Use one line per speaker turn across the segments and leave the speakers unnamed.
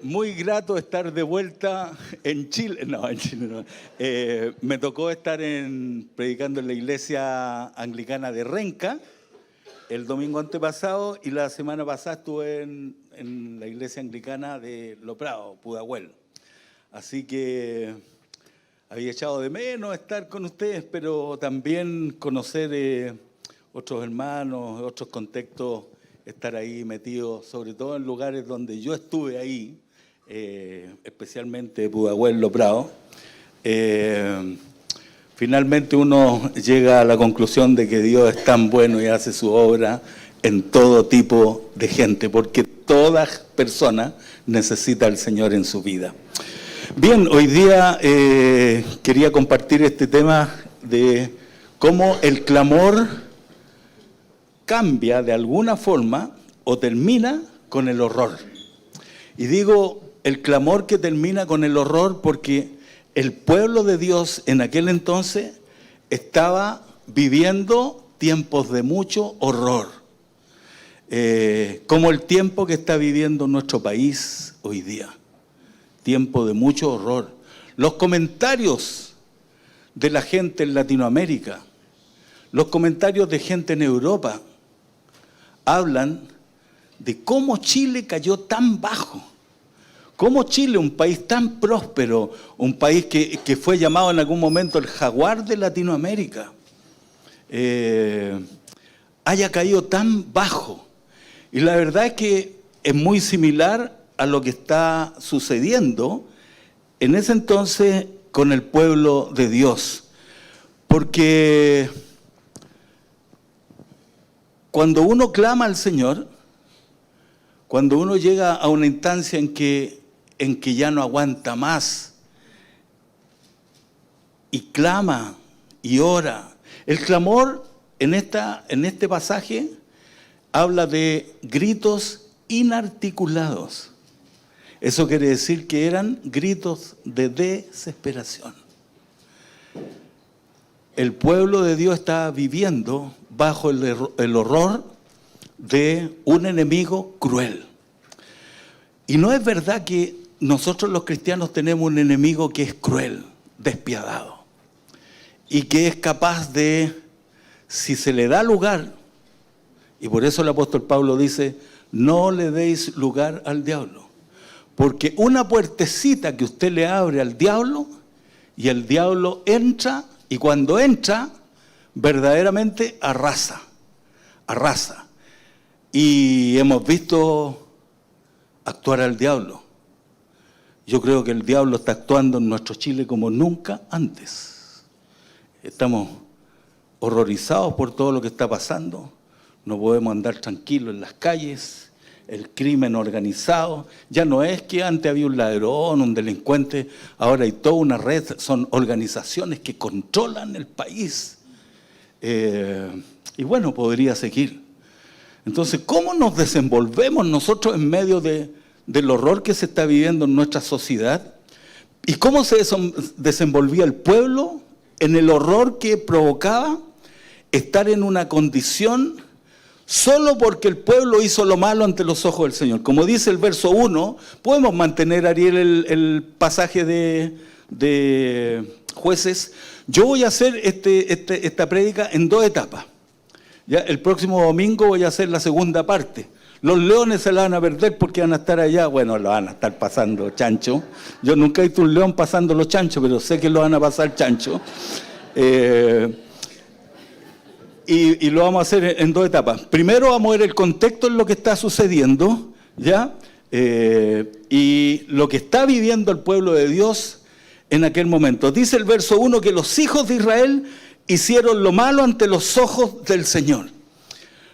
Muy grato estar de vuelta en Chile. No, en Chile no. Me tocó estar predicando en la iglesia anglicana de Renca el domingo antepasado, y la semana pasada estuve en la iglesia anglicana de Loprado, Pudahuel. Así que había echado de menos estar con ustedes, pero también conocer otros hermanos, otros contextos, estar ahí metido, sobre todo en lugares donde yo estuve ahí, especialmente Pudahuel, Loprado. Finalmente uno llega a la conclusión de que Dios es tan bueno y hace su obra en todo tipo de gente, porque toda persona necesita al Señor en su vida. Bien, hoy día quería compartir este tema de cómo el clamor cambia de alguna forma o termina con el horror. Y digo el clamor que termina con el horror porque el pueblo de Dios en aquel entonces estaba viviendo tiempos de mucho horror, como el tiempo que está viviendo nuestro país hoy día, tiempo de mucho horror. Los comentarios de la gente en Latinoamérica, los comentarios de gente en Europa, hablan de cómo Chile cayó tan bajo. Cómo Chile, un país tan próspero, un país que fue llamado en algún momento el jaguar de Latinoamérica, haya caído tan bajo. Y la verdad es que es muy similar a lo que está sucediendo en ese entonces con el pueblo de Dios. Porque cuando uno clama al Señor, cuando uno llega a una instancia en que ya no aguanta más y clama y ora. El clamor en este pasaje habla de gritos inarticulados. Eso quiere decir que eran gritos de desesperación. El pueblo de Dios estaba viviendo bajo el horror de un enemigo cruel. Y no es verdad que nosotros los cristianos tenemos un enemigo que es cruel, despiadado, y que es capaz de, si se le da lugar, y por eso el apóstol Pablo dice, no le deis lugar al diablo, porque una puertecita que usted le abre al diablo, y el diablo entra, y cuando entra, verdaderamente arrasa. Y hemos visto actuar al diablo. Yo creo que el diablo está actuando en nuestro Chile como nunca antes. Estamos horrorizados por todo lo que está pasando. No podemos andar tranquilos en las calles. El crimen organizado. Ya no es que antes había un ladrón, un delincuente. Ahora hay toda una red. Son organizaciones que controlan el país. Y bueno, podría seguir. Entonces, ¿cómo nos desenvolvemos nosotros en medio del horror que se está viviendo en nuestra sociedad? ¿Y cómo se desenvolvía el pueblo en el horror que provocaba estar en una condición solo porque el pueblo hizo lo malo ante los ojos del Señor? Como dice el verso 1, podemos mantener, Ariel, el pasaje de Jueces. Yo voy a hacer esta prédica en 2 etapas. Ya, el próximo domingo voy a hacer la segunda parte. Los leones se la van a perder porque van a estar allá. Bueno, lo van a estar pasando chancho. Yo nunca he visto un león pasando los chanchos, pero sé que lo van a pasar chancho. Y lo vamos a hacer en 2 etapas. Primero vamos a ver el contexto en lo que está sucediendo, ¿ya? Y lo que está viviendo el pueblo de Dios en aquel momento. Dice el verso 1 que los hijos de Israel hicieron lo malo ante los ojos del Señor.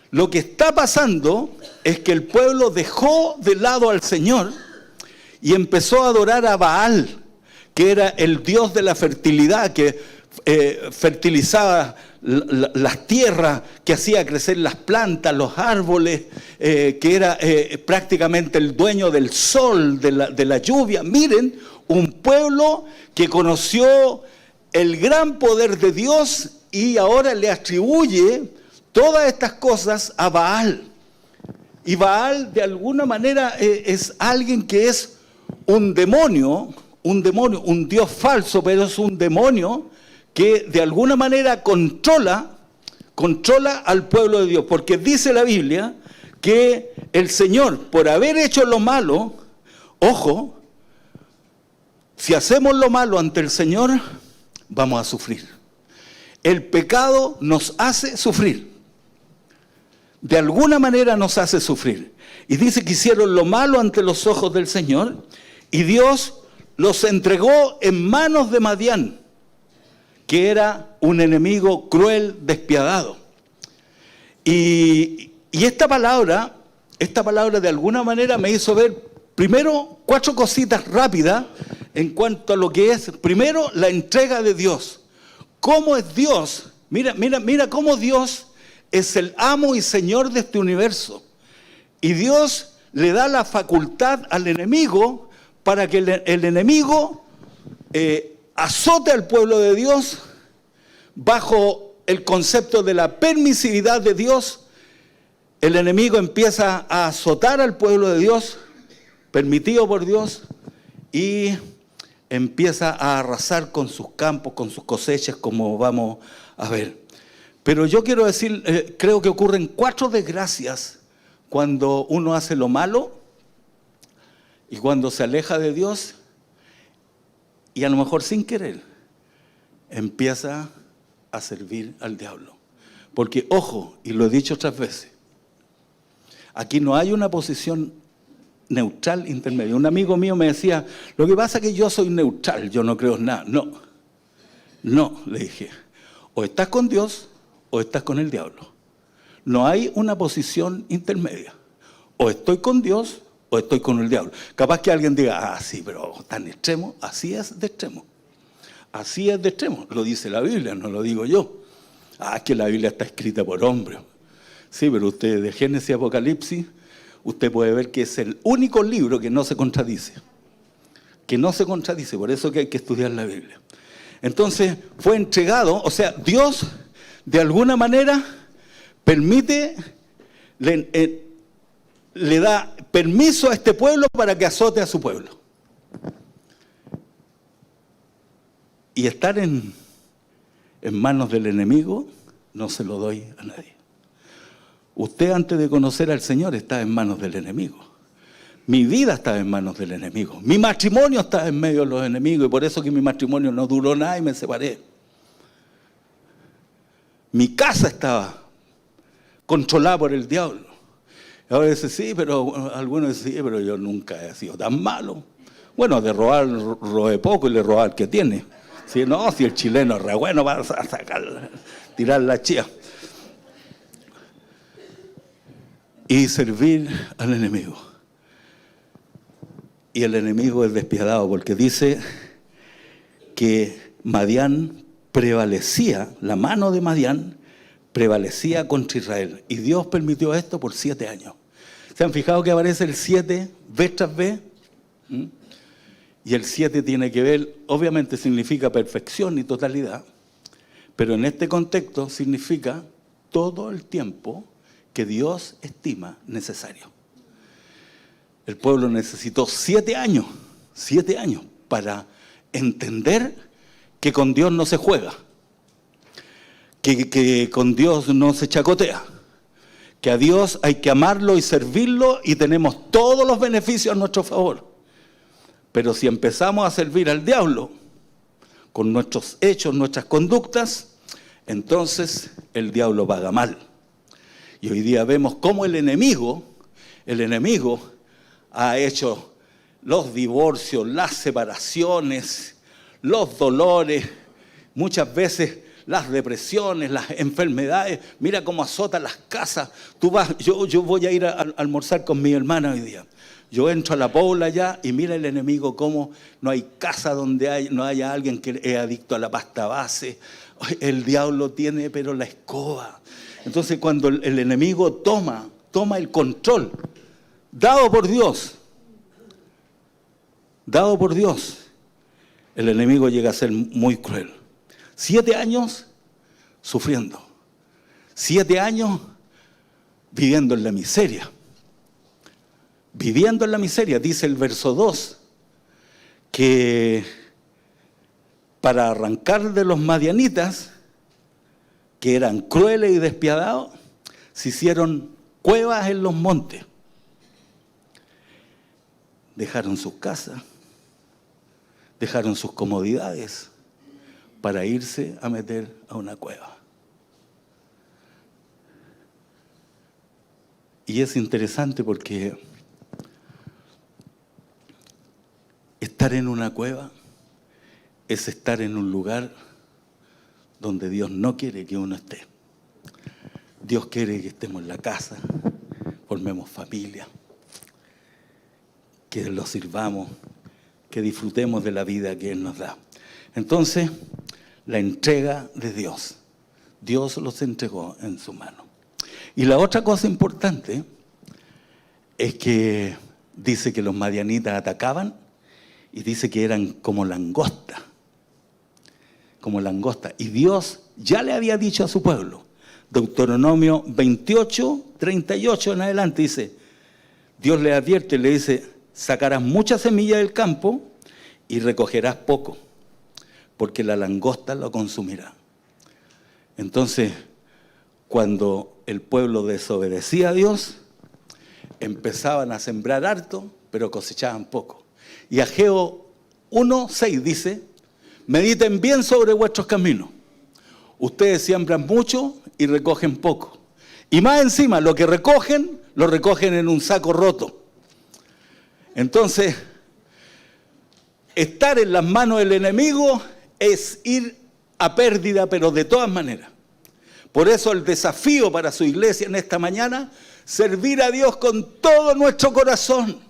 Lo que está pasando es que el pueblo dejó de lado al Señor y empezó a adorar a Baal, que era el dios de la fertilidad, que fertilizaba las tierras, que hacía crecer las plantas, los árboles, que era prácticamente el dueño del sol, de la lluvia. Miren, un pueblo que conoció el gran poder de Dios y ahora le atribuye todas estas cosas a Baal. Y Baal de alguna manera es alguien que es un demonio, un Dios falso, pero es un demonio que de alguna manera controla al pueblo de Dios. Porque dice la Biblia que el Señor, por haber hecho lo malo, ojo, si hacemos lo malo ante el Señor, vamos a sufrir. El pecado nos hace sufrir. De alguna manera nos hace sufrir. Y dice que hicieron lo malo ante los ojos del Señor y Dios los entregó en manos de Madián, que era un enemigo cruel, despiadado. Y esta palabra de alguna manera me hizo ver primero 4 cositas rápidas en cuanto a lo que es, primero, la entrega de Dios. ¿Cómo es Dios? Mira cómo Dios es el amo y señor de este universo. Y Dios le da la facultad al enemigo para que el enemigo azote al pueblo de Dios bajo el concepto de la permisividad de Dios. El enemigo empieza a azotar al pueblo de Dios, permitido por Dios, y empieza a arrasar con sus campos, con sus cosechas, como vamos a ver. Pero yo quiero decir, creo que ocurren 4 desgracias cuando uno hace lo malo y cuando se aleja de Dios y a lo mejor sin querer empieza a servir al diablo. Porque, ojo, y lo he dicho otras veces, aquí no hay una posición neutral intermedia. Un amigo mío me decía, lo que pasa es que yo soy neutral, yo no creo en nada. No, le dije, o estás con Dios o estás con el diablo. No hay una posición intermedia. O estoy con Dios o estoy con el diablo. Capaz que alguien diga, sí, pero tan extremo. Así es de extremo. Así es de extremo. Lo dice la Biblia, no lo digo yo. Es que la Biblia está escrita por hombres. Sí, pero usted de Génesis y Apocalipsis, usted puede ver que es el único libro que no se contradice. Que no se contradice, por eso que hay que estudiar la Biblia. Entonces, fue entregado, o sea, Dios, de alguna manera, permite, le da permiso a este pueblo para que azote a su pueblo. Y estar en manos del enemigo, no se lo doy a nadie. Usted, antes de conocer al Señor, está en manos del enemigo. Mi vida estaba en manos del enemigo. Mi matrimonio estaba en medio de los enemigos y por eso que mi matrimonio no duró nada y me separé. Mi casa estaba controlada por el diablo. Y ahora dice, sí, pero algunos dicen, sí, pero yo nunca he sido tan malo. Bueno, de robar, robé poco y le robé al que tiene. Si no, si el chileno es re bueno, va a sacar, tirar la chía. Y servir al enemigo. Y el enemigo es despiadado porque dice que Madián prevalecía, la mano de Madián prevalecía contra Israel. Y Dios permitió esto por 7 años. ¿Se han fijado que aparece el 7 vez tras vez? Y el 7 tiene que ver, obviamente significa perfección y totalidad, pero en este contexto significa todo el tiempo que Dios estima necesario. El pueblo necesitó 7 años para entender que con Dios no se juega, que con Dios no se chacotea, que a Dios hay que amarlo y servirlo y tenemos todos los beneficios a nuestro favor. Pero si empezamos a servir al diablo con nuestros hechos, nuestras conductas, entonces el diablo paga mal. Y hoy día vemos cómo el enemigo ha hecho los divorcios, las separaciones, los dolores, muchas veces las depresiones, las enfermedades. Mira cómo azota las casas. Yo voy a ir a almorzar con mi hermana hoy día. Yo entro a la Pobla allá y mira el enemigo cómo no hay casa donde no haya alguien que es adicto a la pasta base. El diablo tiene pero la escoba. Entonces cuando el enemigo toma el control, dado por Dios, el enemigo llega a ser muy cruel. 7 años sufriendo. 7 años viviendo en la miseria. Viviendo en la miseria, dice el verso 2 que para arrancar de los madianitas, que eran crueles y despiadados, se hicieron cuevas en los montes. Dejaron sus casas, dejaron sus comodidades para irse a meter a una cueva. Y es interesante porque estar en una cueva es estar en un lugar donde Dios no quiere que uno esté. Dios quiere que estemos en la casa, formemos familia, que lo sirvamos, que disfrutemos de la vida que Él nos da. Entonces, la entrega de Dios. Dios los entregó en su mano. Y la otra cosa importante es que dice que los madianitas atacaban y dice que eran como langosta. Como langosta. Y Dios ya le había dicho a su pueblo, Deuteronomio 28, 38 en adelante, dice, Dios le advierte, le dice, sacarás mucha semilla del campo y recogerás poco, porque la langosta lo consumirá. Entonces, cuando el pueblo desobedecía a Dios, empezaban a sembrar harto, pero cosechaban poco. Y Ageo 1:6 dice, mediten bien sobre vuestros caminos. Ustedes siembran mucho y recogen poco. Y más encima, lo que recogen, lo recogen en un saco roto. Entonces, estar en las manos del enemigo es ir a pérdida, pero de todas maneras. Por eso el desafío para su iglesia en esta mañana, servir a Dios con todo nuestro corazón,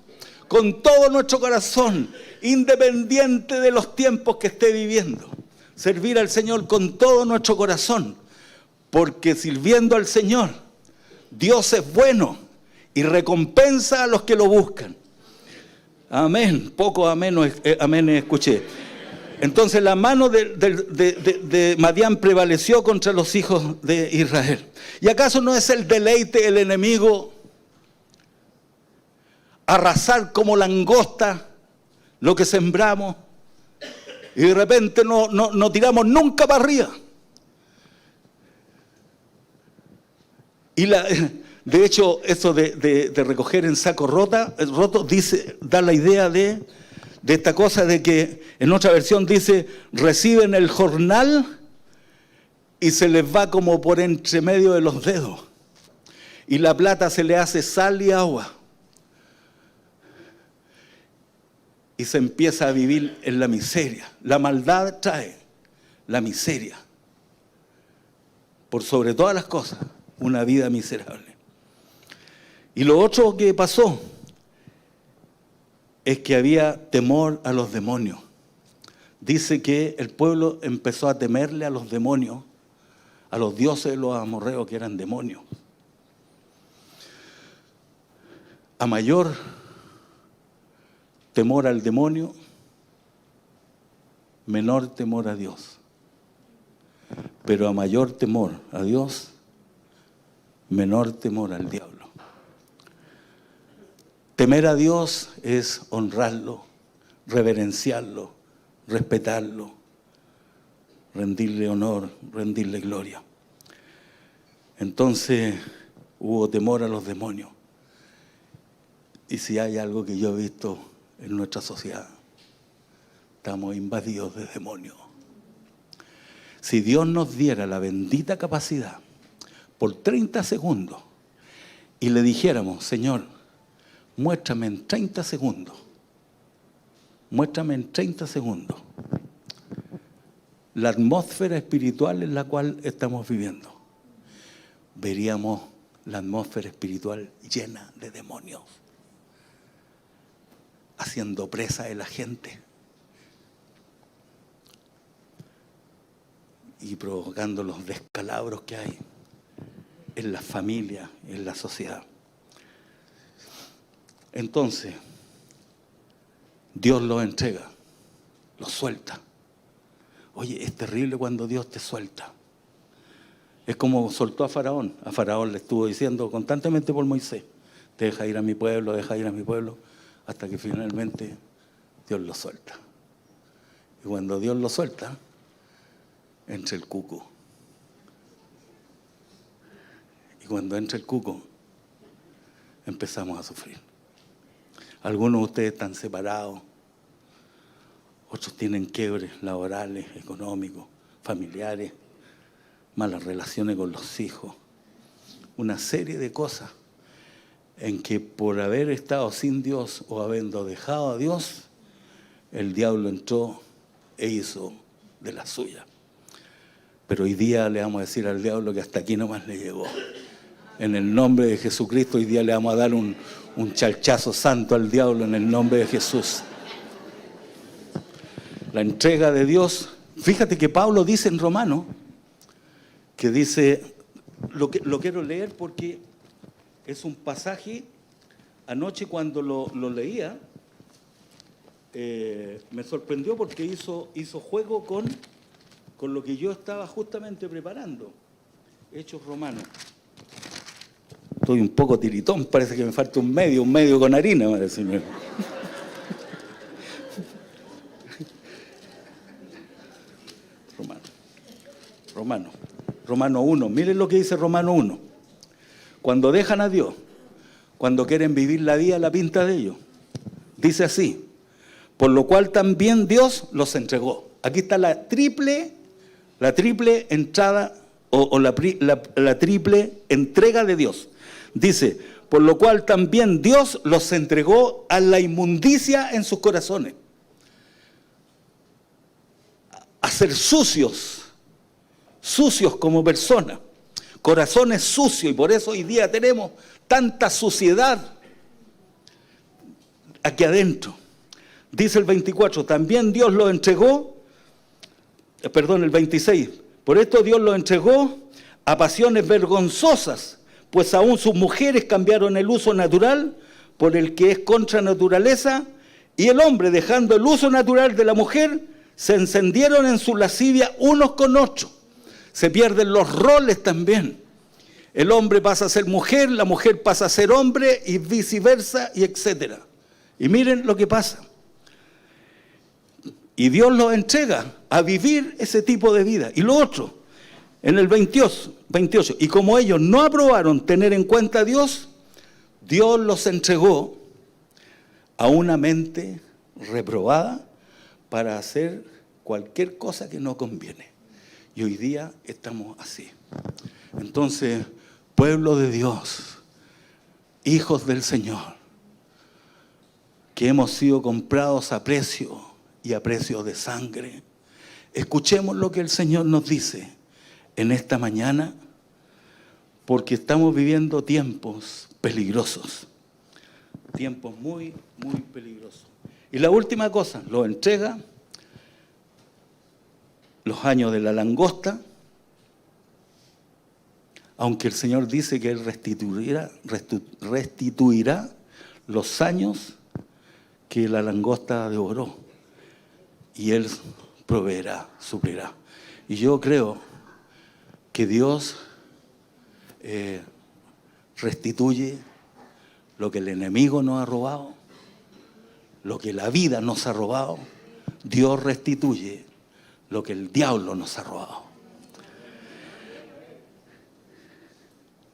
independiente de los tiempos que esté viviendo. Servir al Señor con todo nuestro corazón, porque sirviendo al Señor, Dios es bueno y recompensa a los que lo buscan. Amén. Poco amén escuché. Entonces la mano de Madián prevaleció contra los hijos de Israel. ¿Y acaso no es el deleite del enemigo arrasar como langosta lo que sembramos y de repente no tiramos nunca para arriba? Y de hecho, eso de recoger en saco roto da la idea de esta cosa de que en otra versión dice, reciben el jornal y se les va como por entre medio de los dedos. Y la plata se le hace sal y agua. Y se empieza a vivir en la miseria. La maldad trae la miseria. Por sobre todas las cosas, una vida miserable. Y lo otro que pasó es que había temor a los demonios. Dice que el pueblo empezó a temerle a los demonios, a los dioses de los amorreos que eran demonios. A mayor temor al demonio, menor temor a Dios. Pero a mayor temor a Dios, menor temor al diablo. Temer a Dios es honrarlo, reverenciarlo, respetarlo, rendirle honor, rendirle gloria. Entonces hubo temor a los demonios. Y si hay algo que yo he visto en nuestra sociedad, estamos invadidos de demonios. Si Dios nos diera la bendita capacidad por 30 segundos y le dijéramos, Señor, muéstrame en 30 segundos, la atmósfera espiritual en la cual estamos viviendo, veríamos la atmósfera espiritual llena de demonios, haciendo presa de la gente y provocando los descalabros que hay en las familias, en la sociedad. Entonces, Dios los entrega, los suelta. Oye, es terrible cuando Dios te suelta. Es como soltó a Faraón. A Faraón le estuvo diciendo constantemente por Moisés, deja ir a mi pueblo, hasta que finalmente Dios lo suelta. Y cuando Dios lo suelta, entra el cuco. Y cuando entra el cuco, empezamos a sufrir. Algunos de ustedes están separados, otros tienen quiebres laborales, económicos, familiares, malas relaciones con los hijos, una serie de cosas en que por haber estado sin Dios o habiendo dejado a Dios, el diablo entró e hizo de la suya. Pero hoy día le vamos a decir al diablo que hasta aquí nomás le llegó. En el nombre de Jesucristo, hoy día le vamos a dar un chalchazo santo al diablo en el nombre de Jesús. La entrega de Dios, fíjate que Pablo dice en Romanos, que dice, lo quiero leer porque es un pasaje, anoche cuando lo leía, me sorprendió porque hizo juego con lo que yo estaba justamente preparando. Hechos Romanos. Estoy un poco tiritón, parece que me falta un medio con harina, parece. Romano 1, miren lo que dice Romano 1. Cuando dejan a Dios, cuando quieren vivir la vida a la pinta de ellos, dice así, por lo cual también Dios los entregó. Aquí está la triple entrada o la triple entrega de Dios. Dice, por lo cual también Dios los entregó a la inmundicia en sus corazones, a ser sucios como personas, corazones sucios, y por eso hoy día tenemos tanta suciedad aquí adentro. Dice el 24, también Dios los entregó, el 26, por esto Dios los entregó a pasiones vergonzosas, pues aún sus mujeres cambiaron el uso natural por el que es contra naturaleza, y el hombre, dejando el uso natural de la mujer, se encendieron en su lascivia unos con otros. Se pierden los roles también. El hombre pasa a ser mujer, la mujer pasa a ser hombre, y viceversa, y etcétera. Y miren lo que pasa. Y Dios los entrega a vivir ese tipo de vida. Y lo otro, en el 28, y como ellos no aprobaron tener en cuenta a Dios, Dios los entregó a una mente reprobada para hacer cualquier cosa que no conviene. Y hoy día estamos así. Entonces, pueblo de Dios, hijos del Señor, que hemos sido comprados a precio y a precio de sangre, escuchemos lo que el Señor nos dice en esta mañana, porque estamos viviendo tiempos peligrosos, tiempos muy, muy peligrosos. Y la última cosa, lo entrega los años de la langosta, aunque el Señor dice que Él restituirá los años que la langosta devoró, y Él proveerá, suplirá. Y yo creo que Dios restituye lo que el enemigo nos ha robado, lo que la vida nos ha robado. Dios restituye lo que el diablo nos ha robado.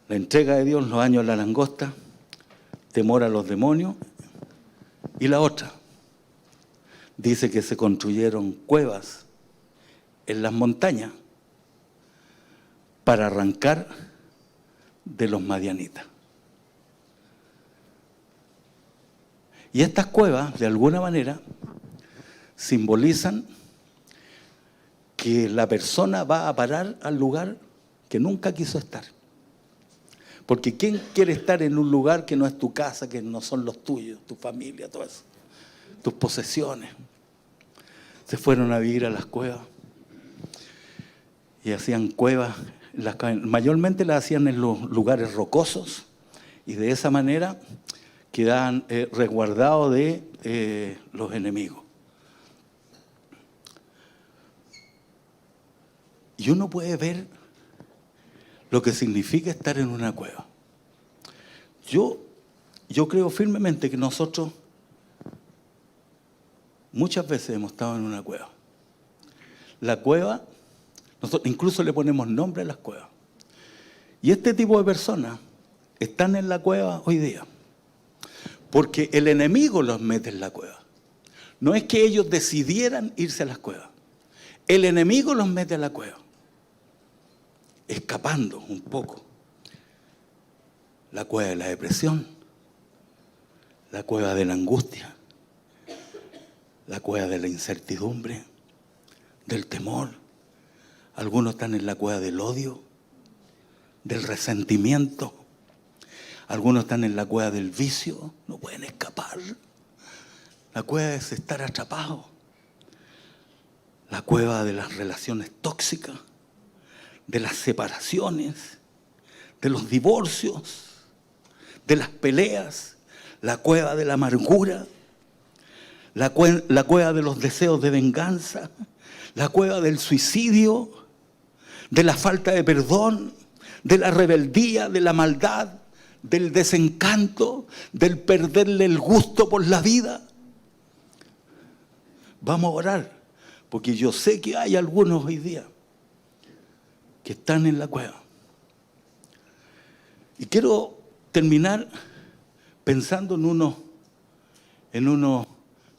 La entrega de Dios, los años de la langosta, temor a los demonios. Y la otra, dice que se construyeron cuevas en las montañas para arrancar de los madianitas. Y estas cuevas, de alguna manera, simbolizan que la persona va a parar al lugar que nunca quiso estar. Porque ¿quién quiere estar en un lugar que no es tu casa, que no son los tuyos, tu familia, todo eso, tus posesiones? Se fueron a vivir a las cuevas y hacían cuevas, mayormente las hacían en los lugares rocosos, y de esa manera quedaban resguardados de los enemigos. Y uno puede ver lo que significa estar en una cueva. Yo creo firmemente que nosotros muchas veces hemos estado en una cueva. La cueva, nosotros incluso le ponemos nombre a las cuevas. Y este tipo de personas están en la cueva hoy día, porque el enemigo los mete en la cueva. No es que ellos decidieran irse a las cuevas. El enemigo los mete a la cueva, escapando un poco. La cueva de la depresión, la cueva de la angustia, la cueva de la incertidumbre, del temor. Algunos están en la cueva del odio, del resentimiento. Algunos están en la cueva del vicio, no pueden escapar. La cueva es estar atrapado. La cueva de las relaciones tóxicas, de las separaciones, de los divorcios, de las peleas. La cueva de la amargura, la cueva de los deseos de venganza, la cueva del suicidio, de la falta de perdón, de la rebeldía, de la maldad, del desencanto, del perderle el gusto por la vida. Vamos a orar, porque yo sé que hay algunos hoy día que están en la cueva. Y quiero terminar pensando en unos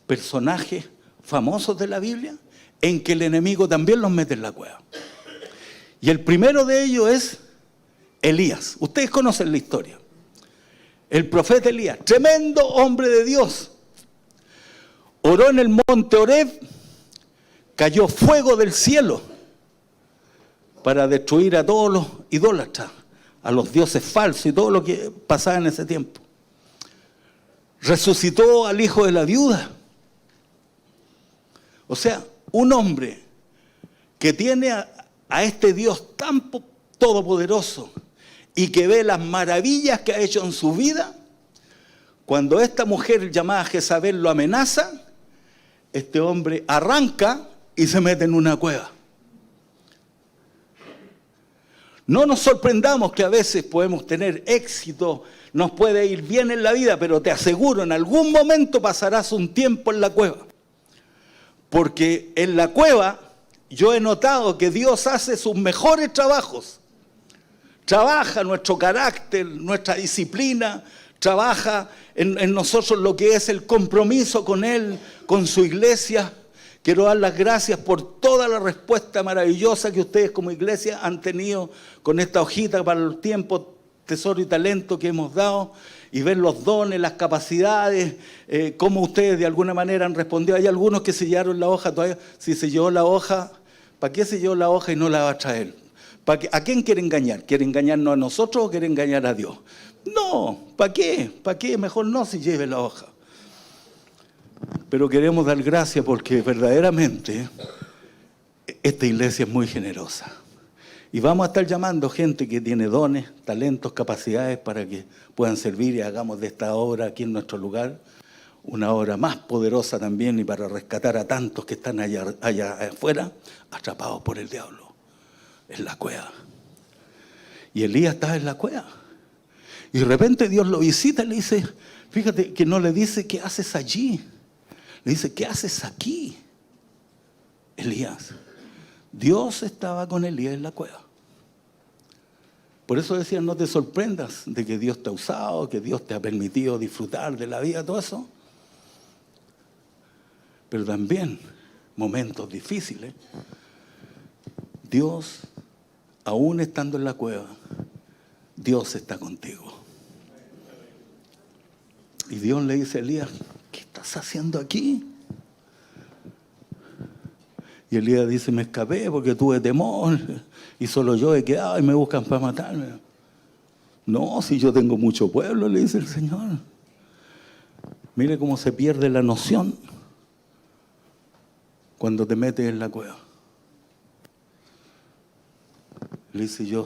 personajes famosos de la Biblia, en que el enemigo también los mete en la cueva. Y el primero de ellos es Elías. Ustedes conocen la historia. El profeta Elías, tremendo hombre de Dios, oró en el monte Horeb, cayó fuego del cielo para destruir a todos los idólatras, a los dioses falsos y todo lo que pasaba en ese tiempo. Resucitó al hijo de la viuda. O sea, un hombre que tiene a este Dios tan todopoderoso y que ve las maravillas que ha hecho en su vida, cuando esta mujer llamada Jezabel lo amenaza, este hombre arranca y se mete en una cueva. No nos sorprendamos que a veces podemos tener éxito, nos puede ir bien en la vida, pero te aseguro, en algún momento pasarás un tiempo en la cueva. Porque en la cueva yo he notado que Dios hace sus mejores trabajos. Trabaja nuestro carácter, nuestra disciplina, trabaja en nosotros lo que es el compromiso con Él, con su iglesia. Quiero dar las gracias por toda la respuesta maravillosa que ustedes como iglesia han tenido con esta hojita para los tiempos, tesoro y talento que hemos dado, y ver los dones, las capacidades, cómo ustedes de alguna manera han respondido. Hay algunos que sellaron la hoja todavía. Si se llevó la hoja, ¿para qué se llevó la hoja y no la va a traer? ¿A quién quiere engañar? ¿Quiere engañarnos a nosotros o quiere engañar a Dios? No, ¿para qué? ¿Para qué? Mejor no se lleve la hoja. Pero queremos dar gracias porque verdaderamente esta iglesia es muy generosa. Y vamos a estar llamando gente que tiene dones, talentos, capacidades para que puedan servir y hagamos de esta obra aquí en nuestro lugar una obra más poderosa también, y para rescatar a tantos que están allá afuera, atrapados por el diablo, en la cueva. Y Elías estaba en la cueva. Y de repente Dios lo visita y le dice, fíjate que no le dice, ¿qué haces allí? Le dice, ¿qué haces aquí, Elías? Dios estaba con Elías en la cueva. Por eso decían, no te sorprendas de que Dios te ha usado, que Dios te ha permitido disfrutar de la vida, todo eso. Pero también momentos difíciles. Dios, aún estando en la cueva, Dios está contigo. Y Dios le dice a Elías, ¿qué estás haciendo aquí? Y Elías dice, me escapé porque tuve temor y solo yo he quedado y me buscan para matarme. No, si yo tengo mucho pueblo, le dice el Señor. Mire cómo se pierde la noción cuando te metes en la cueva. Le dice, yo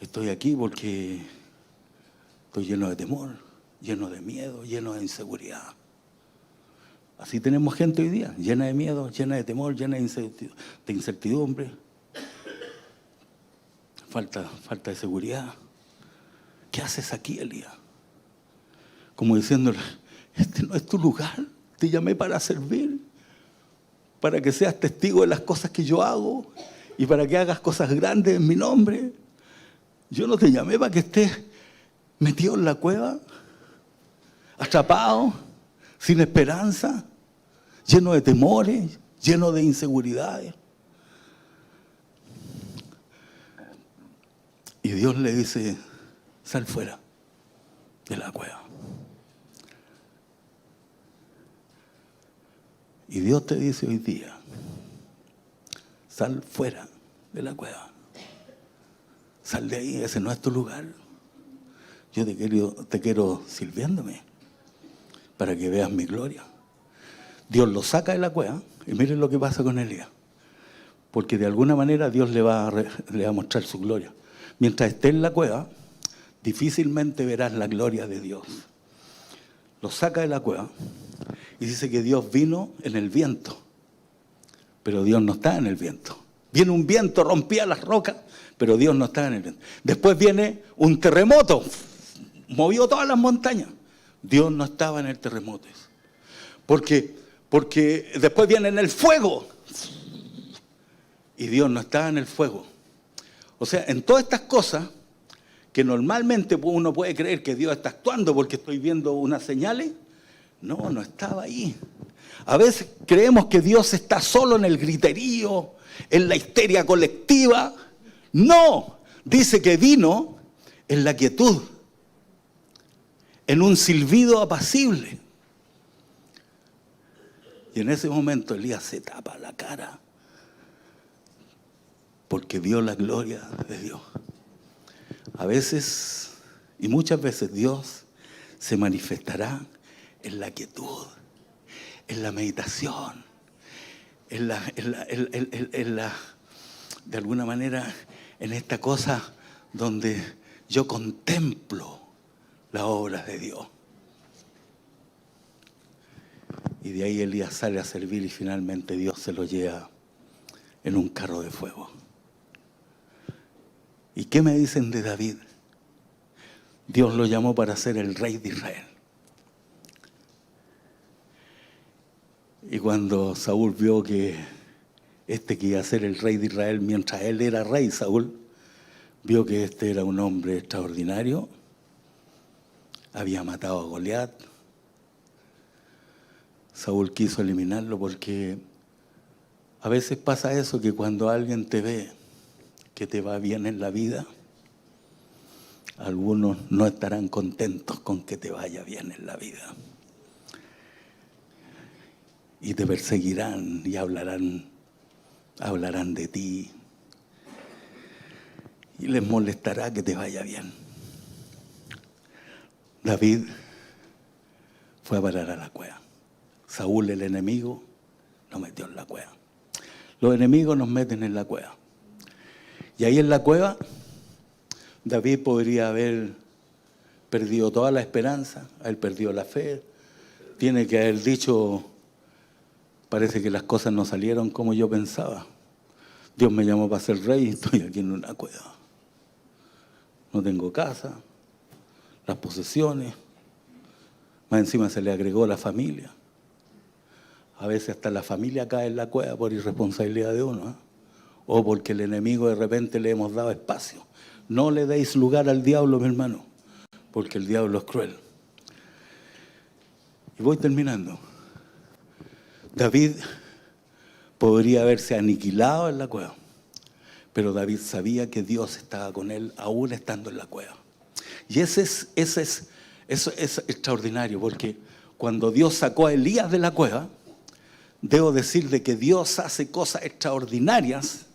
estoy aquí porque estoy lleno de temor, lleno de miedo, lleno de inseguridad. Así tenemos gente hoy día, llena de miedo, llena de temor, llena de incertidumbre, falta de seguridad. ¿Qué haces aquí, Elías? Como diciéndole, este no es tu lugar, te llamé para servir. para que seas testigo de las cosas que yo hago y para que hagas cosas grandes en mi nombre. Yo no te llamé para que estés metido en la cueva, atrapado, sin esperanza, lleno de temores, lleno de inseguridades. Y Dios le dice, sal fuera de la cueva. Y Dios te dice hoy día, sal fuera de la cueva. Sal de ahí, ese no es tu lugar. Yo te quiero sirviéndome para que veas mi gloria. Dios lo saca de la cueva y miren lo que pasa con Elías. Porque de alguna manera Dios le va a mostrar su gloria. Mientras esté en la cueva, difícilmente verás la gloria de Dios. Lo saca de la cueva y dice que Dios vino en el viento. Pero Dios no está en el viento. Viene un viento, rompía las rocas, pero Dios no está en el viento. Después viene un terremoto, movió todas las montañas. Dios no estaba en el terremoto. Porque después viene en el fuego. Y Dios no estaba en el fuego. O sea, en todas estas cosas, que normalmente uno puede creer que Dios está actuando porque estoy viendo unas señales, no estaba ahí. A veces creemos que Dios está solo en el griterío, en la histeria colectiva. No, dice que vino en la quietud, en un silbido apacible. Y en ese momento Elías se tapa la cara porque vio la gloria de Dios. A veces, y muchas veces, Dios se manifestará en la quietud, en la meditación, de alguna manera, en esta cosa donde yo contemplo las obras de Dios. Y de ahí Elías sale a servir y finalmente Dios se lo lleva en un carro de fuego. ¿Y qué me dicen de David? Dios lo llamó para ser el rey de Israel. Y cuando Saúl vio que que iba a ser el rey de Israel mientras él era rey, Saúl vio que este era un hombre extraordinario. Había matado a Goliat. Saúl quiso eliminarlo porque a veces pasa eso, que cuando alguien te ve que te va bien en la vida, algunos no estarán contentos con que te vaya bien en la vida. Y te perseguirán y hablarán de ti. Y les molestará que te vaya bien. David fue a parar a la cueva. Saúl, el enemigo, lo metió en la cueva. Los enemigos nos meten en la cueva. Y ahí en la cueva, David podría haber perdido toda la esperanza, haber perdido la fe. Tiene que haber dicho, parece que las cosas no salieron como yo pensaba. Dios me llamó para ser rey y estoy aquí en una cueva. No tengo casa, las posesiones, más encima se le agregó la familia. A veces hasta la familia cae en la cueva por irresponsabilidad de uno, ¿eh? O porque el enemigo de repente le hemos dado espacio. No le deis lugar al diablo, mi hermano, porque el diablo es cruel. Y voy terminando. David podría haberse aniquilado en la cueva, pero David sabía que Dios estaba con él aún estando en la cueva. Y eso es extraordinario, porque cuando Dios sacó a Elías de la cueva, debo decir de que Dios hace cosas extraordinarias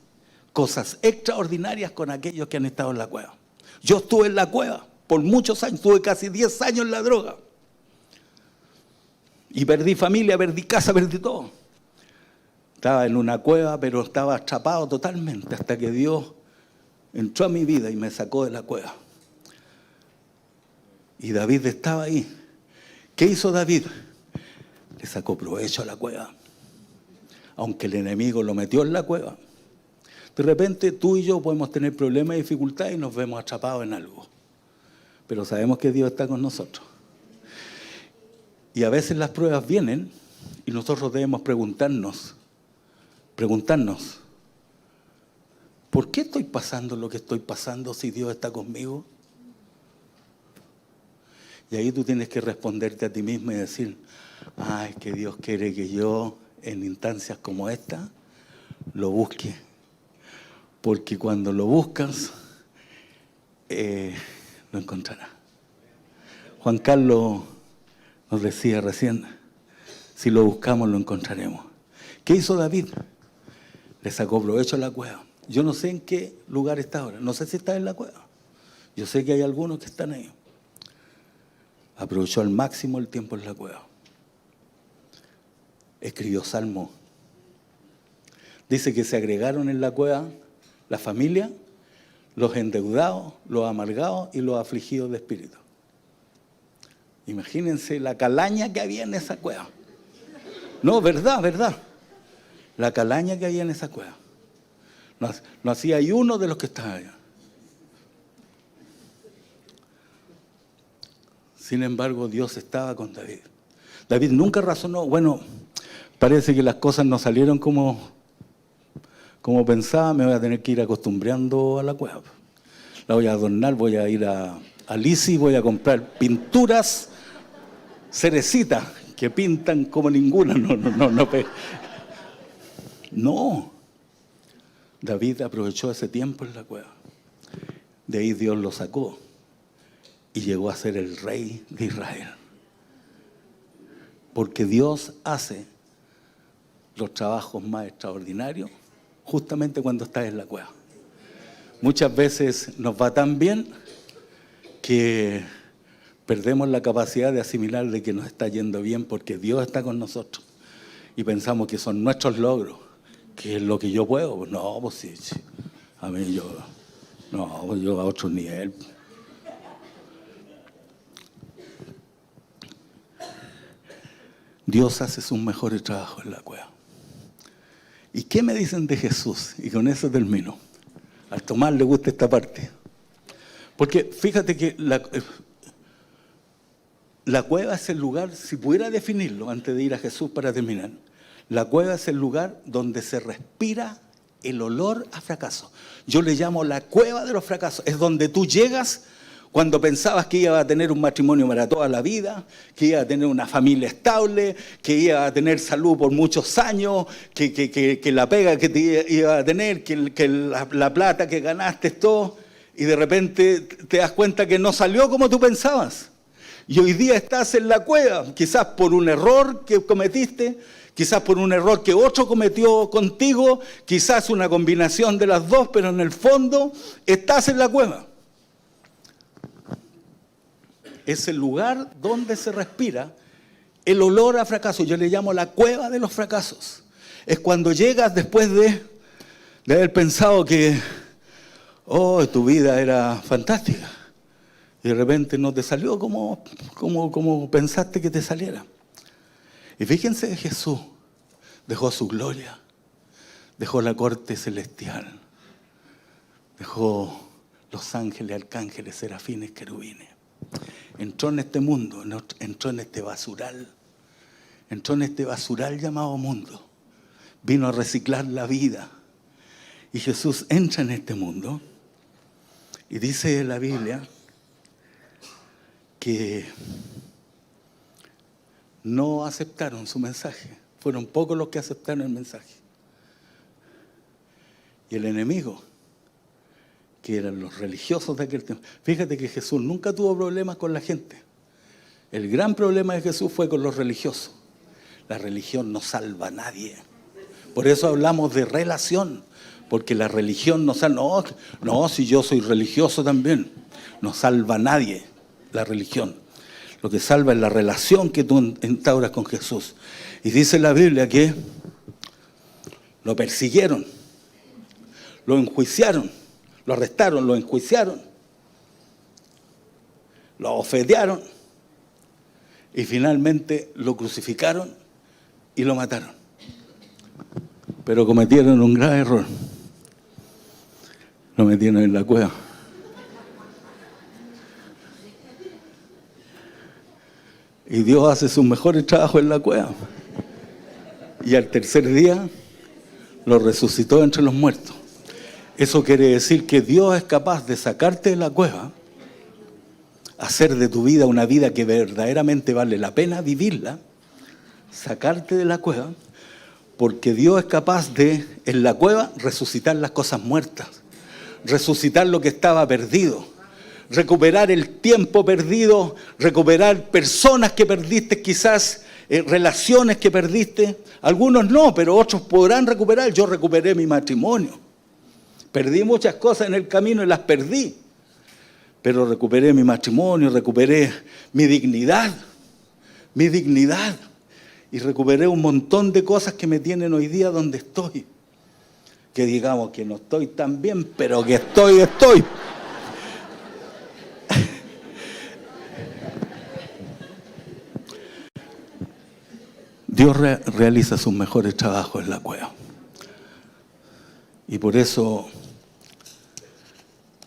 con aquellos que han estado en la cueva. Yo estuve en la cueva por muchos años, estuve casi 10 años en la droga. Y perdí familia, perdí casa, perdí todo. Estaba en una cueva, pero estaba atrapado totalmente hasta que Dios entró a mi vida y me sacó de la cueva. Y David estaba ahí. ¿Qué hizo David? Le sacó provecho a la cueva. Aunque el enemigo lo metió en la cueva. De repente tú y yo podemos tener problemas y dificultades y nos vemos atrapados en algo. Pero sabemos que Dios está con nosotros. Y a veces las pruebas vienen y nosotros debemos preguntarnos, preguntarnos, ¿por qué estoy pasando lo que estoy pasando si Dios está conmigo? Y ahí tú tienes que responderte a ti mismo y decir, es que Dios quiere que yo en instancias como esta lo busque. Porque cuando lo buscas, lo encontrarás. Juan Carlos nos decía recién, si lo buscamos lo encontraremos. ¿Qué hizo David? Le sacó provecho a la cueva. Yo no sé en qué lugar está ahora, no sé si está en la cueva. Yo sé que hay algunos que están ahí. Aprovechó al máximo el tiempo en la cueva. Escribió salmos. Dice que se agregaron en la cueva la familia, los endeudados, los amargados y los afligidos de espíritu. Imagínense la calaña que había en esa cueva. No, verdad. La calaña que había en esa cueva. No hacía hay uno de los que estaban allá. Sin embargo, Dios estaba con David. David nunca razonó, bueno, parece que las cosas no salieron como pensaba, me voy a tener que ir acostumbrando a la cueva. La voy a adornar, voy a ir a Lisi, voy a comprar pinturas cerecitas que pintan como ninguna. No. David aprovechó ese tiempo en la cueva. De ahí Dios lo sacó y llegó a ser el rey de Israel. Porque Dios hace los trabajos más extraordinarios justamente cuando estás en la cueva. Muchas veces nos va tan bien que perdemos la capacidad de asimilar de que nos está yendo bien porque Dios está con nosotros. Y pensamos que son nuestros logros, que es lo que yo puedo. No, pues sí. A mí yo a otro nivel. Dios hace sus mejores trabajos en la cueva. ¿Y qué me dicen de Jesús? Y con eso termino. Al Tomás le gusta esta parte. Porque fíjate que la cueva es el lugar, si pudiera definirlo antes de ir a Jesús para terminar, la cueva es el lugar donde se respira el olor a fracaso. Yo le llamo la cueva de los fracasos. Es donde tú llegas cuando pensabas que ibas a tener un matrimonio para toda la vida, que ibas a tener una familia estable, que ibas a tener salud por muchos años, que la pega que te ibas a tener, que la plata que ganaste, todo, y de repente te das cuenta que no salió como tú pensabas. Y hoy día estás en la cueva, quizás por un error que cometiste, quizás por un error que otro cometió contigo, quizás una combinación de las dos, pero en el fondo estás en la cueva. Es el lugar donde se respira el olor a fracaso. Yo le llamo la cueva de los fracasos. Es cuando llegas después de haber pensado que tu vida era fantástica. Y de repente no te salió como pensaste que te saliera. Y fíjense, Jesús dejó su gloria, dejó la corte celestial, dejó los ángeles, arcángeles, serafines, querubines. Entró en este mundo, entró en este basural llamado mundo. Vino a reciclar la vida. Y Jesús entra en este mundo y dice la Biblia que no aceptaron su mensaje. Fueron pocos los que aceptaron el mensaje. Y el enemigo, que eran los religiosos de aquel tiempo. Fíjate que Jesús nunca tuvo problemas con la gente. El gran problema de Jesús fue con los religiosos. La religión no salva a nadie. Por eso hablamos de relación, porque la religión no salva. No, si yo soy religioso también. No salva a nadie la religión. Lo que salva es la relación que tú instauras con Jesús. Y dice la Biblia que lo persiguieron, lo enjuiciaron, lo arrestaron, lo enjuiciaron, lo ofendearon y finalmente lo crucificaron y lo mataron. Pero cometieron un grave error. Lo metieron en la cueva. Y Dios hace sus mejores trabajos en la cueva. Y al tercer día lo resucitó entre los muertos. Eso quiere decir que Dios es capaz de sacarte de la cueva, hacer de tu vida una vida que verdaderamente vale la pena vivirla, sacarte de la cueva, porque Dios es capaz de, en la cueva, resucitar las cosas muertas, resucitar lo que estaba perdido, recuperar el tiempo perdido, recuperar personas que perdiste, quizás relaciones que perdiste. Algunos no, pero otros podrán recuperar. Yo recuperé mi matrimonio. Perdí muchas cosas en el camino y las perdí. Pero recuperé mi matrimonio, recuperé mi dignidad. Y recuperé un montón de cosas que me tienen hoy día donde estoy. Que digamos que no estoy tan bien, pero que estoy. Dios realiza sus mejores trabajos en la cueva. Y por eso,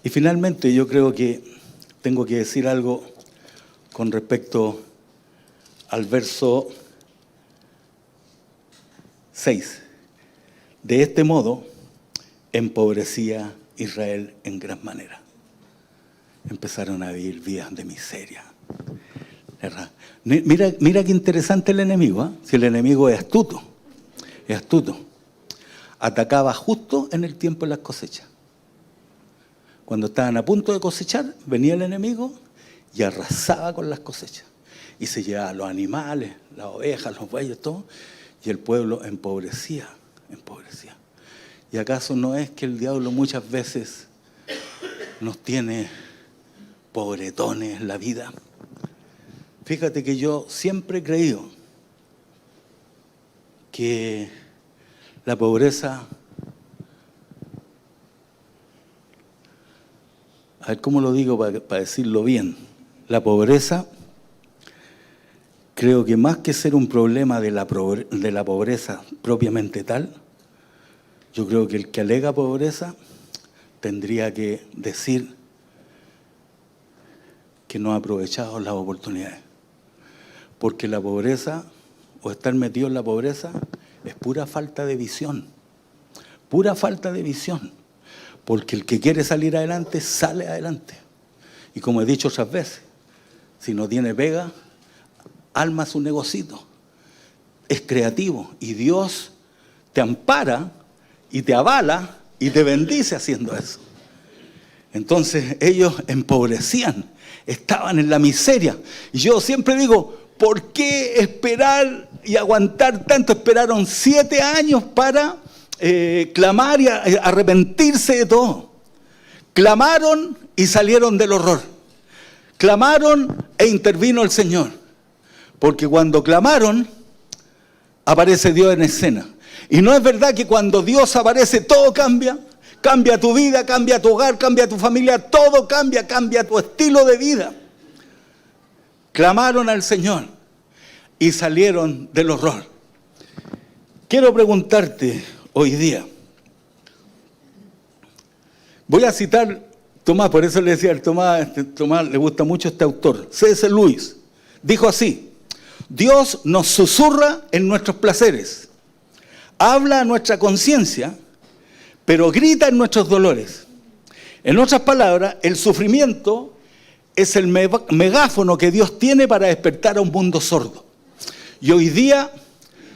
y finalmente yo creo que tengo que decir algo con respecto al verso 6. De este modo, empobrecía Israel en gran manera. Empezaron a vivir vidas de miseria. Mira qué interesante el enemigo, ¿eh? Si el enemigo es astuto. Atacaba justo en el tiempo de las cosechas. Cuando estaban a punto de cosechar, venía el enemigo y arrasaba con las cosechas. Y se llevaba los animales, las ovejas, los bueyes, todo. Y el pueblo empobrecía. ¿Y acaso no es que el diablo muchas veces nos tiene pobretones en la vida? Fíjate que yo siempre he creído que la pobreza, a ver cómo lo digo para decirlo bien, la pobreza, creo que más que ser un problema de la pobreza propiamente tal, yo creo que el que alega pobreza tendría que decir que no ha aprovechado las oportunidades. Porque la pobreza, o estar metido en la pobreza, es pura falta de visión. Porque el que quiere salir adelante, sale adelante. Y como he dicho otras veces, si no tiene pega, arma su negocito. Es creativo. Y Dios te ampara y te avala y te bendice haciendo eso. Entonces ellos empobrecían, estaban en la miseria. Y yo siempre digo, ¿por qué esperar y aguantar tanto? Esperaron 7 años para clamar y arrepentirse de todo. Clamaron y salieron del horror. Clamaron e intervino el Señor. Porque cuando clamaron, aparece Dios en escena. Y no es verdad que cuando Dios aparece todo cambia. Cambia tu vida, cambia tu hogar, cambia tu familia, todo cambia tu estilo de vida. Clamaron al Señor y salieron del horror. Quiero preguntarte hoy día. Voy a citar Tomás, por eso le decía al Tomás le gusta mucho este autor, C.S. Lewis. Dijo así: Dios nos susurra en nuestros placeres, habla a nuestra conciencia, pero grita en nuestros dolores. En otras palabras, el sufrimiento es el megáfono que Dios tiene para despertar a un mundo sordo. Y hoy día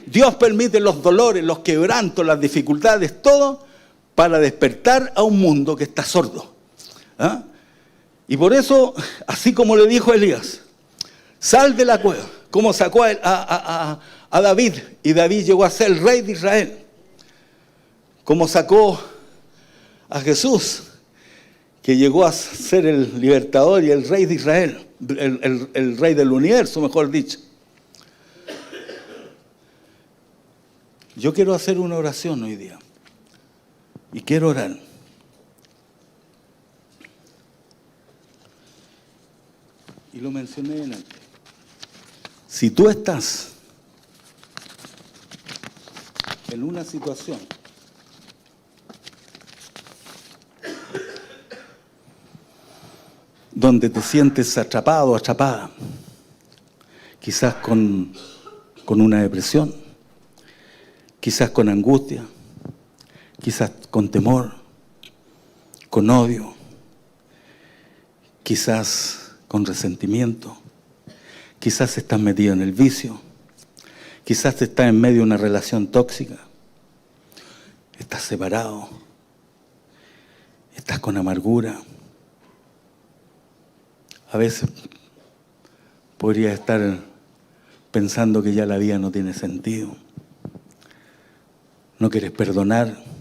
Dios permite los dolores, los quebrantos, las dificultades, todo para despertar a un mundo que está sordo. ¿Ah? Y por eso, así como le dijo Elías, sal de la cueva, como sacó a David, y David llegó a ser el rey de Israel, como sacó a Jesús, que llegó a ser el libertador y el rey de Israel, el rey del universo, mejor dicho. Yo quiero hacer una oración hoy día, y quiero orar. Y lo mencioné antes. Si tú estás en una situación donde te sientes atrapado o atrapada, quizás con una depresión, quizás con angustia, quizás con temor, con odio, quizás con resentimiento, quizás estás metido en el vicio, quizás estás en medio de una relación tóxica, estás separado, estás con amargura. A veces podrías estar pensando que ya la vida no tiene sentido. No quieres perdonar.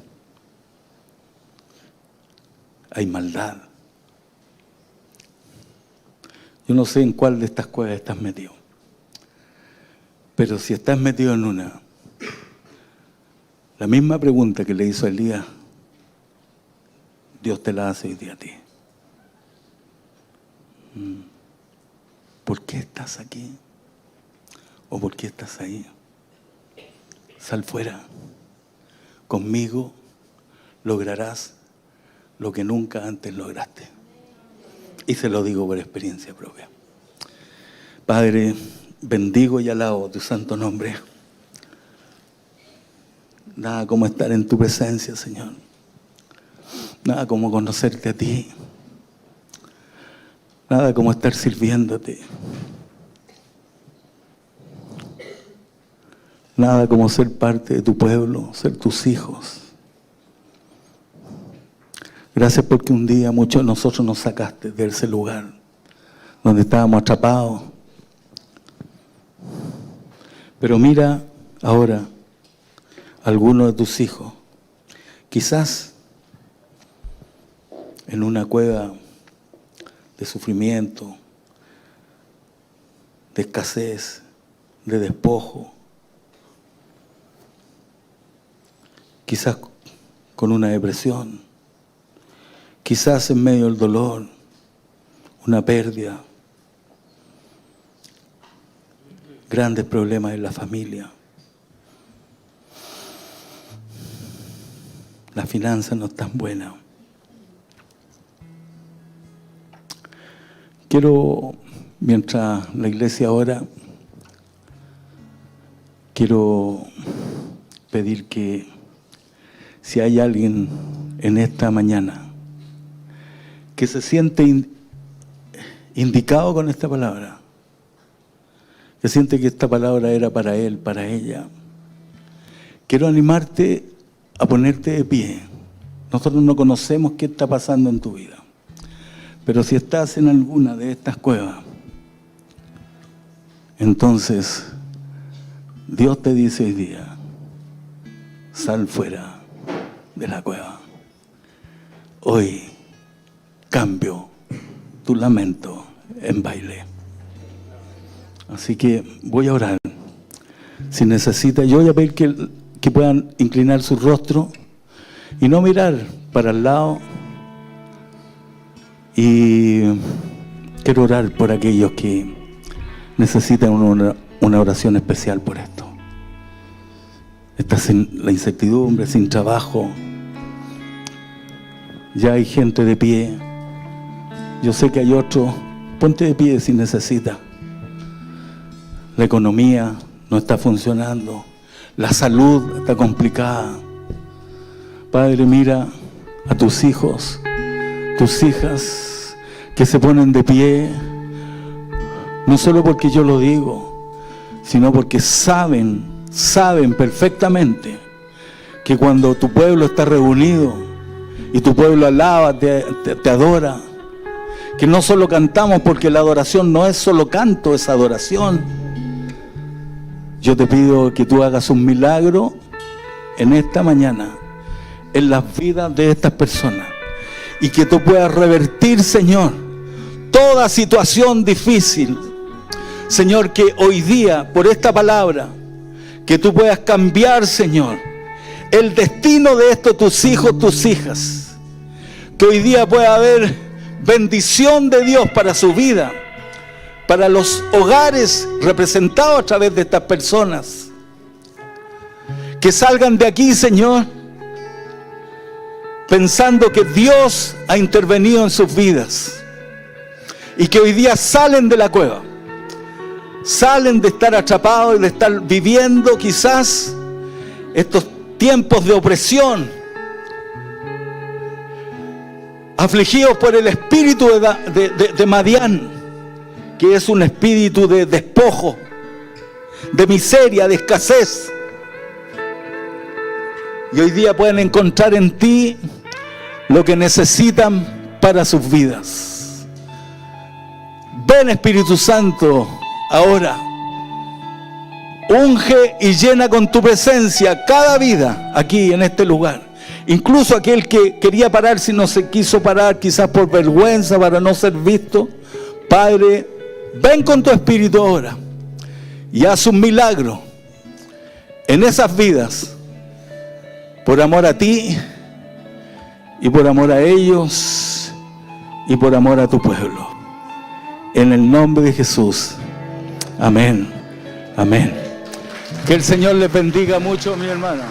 Hay maldad. Yo no sé en cuál de estas cuevas estás metido. Pero si estás metido en una, la misma pregunta que le hizo a Elías, Dios te la hace hoy día a ti. ¿Por qué estás aquí? ¿O por qué estás ahí? Sal fuera. Conmigo lograrás lo que nunca antes lograste. Y se lo digo por experiencia propia. Padre, bendigo y alabo tu santo nombre. Nada como estar en tu presencia, Señor. Nada como conocerte a ti. Nada como estar sirviéndote. Nada como ser parte de tu pueblo, ser tus hijos. Gracias porque un día muchos de nosotros nos sacaste de ese lugar donde estábamos atrapados. Pero mira ahora algunos de tus hijos, quizás en una cueva de sufrimiento, de escasez, de despojo, quizás con una depresión, quizás en medio del dolor, una pérdida, grandes problemas en la familia. Las finanzas no están buenas. Quiero, mientras la iglesia ora, quiero pedir que si hay alguien en esta mañana que se siente indicado con esta palabra, que siente que esta palabra era para él, para ella, quiero animarte a ponerte de pie. Nosotros no conocemos qué está pasando en tu vida, pero si estás en alguna de estas cuevas, entonces Dios te dice hoy día, sal fuera de la cueva. Hoy cambio tu lamento en baile. Así que voy a orar. Si necesita, yo voy a pedir que puedan inclinar su rostro y no mirar para el lado. Y quiero orar por aquellos que necesitan una oración especial por esto. Estás en la incertidumbre, sin trabajo. Ya hay gente de pie. Yo sé que hay otros. Ponte de pie si necesitas. La economía no está funcionando. La salud está complicada. Padre, mira a tus hijos, tus hijas que se ponen de pie, no solo porque yo lo digo, sino porque saben perfectamente que cuando tu pueblo está reunido y tu pueblo alaba, te adora, que no solo cantamos, porque la adoración no es solo canto, es adoración. Yo te pido que tú hagas un milagro en esta mañana en las vidas de estas personas y que tú puedas revertir, Señor, toda situación difícil. Señor, que hoy día, por esta palabra, que tú puedas cambiar, Señor, el destino de estos tus hijos, tus hijas. Que hoy día pueda haber bendición de Dios para su vida, para los hogares representados a través de estas personas. Que salgan de aquí, Señor, pensando que Dios ha intervenido en sus vidas y que hoy día salen de la cueva, salen de estar atrapados y de estar viviendo quizás estos tiempos de opresión, afligidos por el espíritu de Madián, que es un espíritu de despojo, de miseria, de escasez. Y hoy día pueden encontrar en ti lo que necesitan para sus vidas. Ven, Espíritu Santo, ahora. Unge y llena con tu presencia cada vida aquí en este lugar. Incluso aquel que quería parar, si no se quiso parar, quizás por vergüenza, para no ser visto. Padre, ven con tu Espíritu ahora y haz un milagro en esas vidas, por amor a ti y por amor a ellos y por amor a tu pueblo. En el nombre de Jesús. Amén. Amén. Que el Señor les bendiga mucho, mi hermana.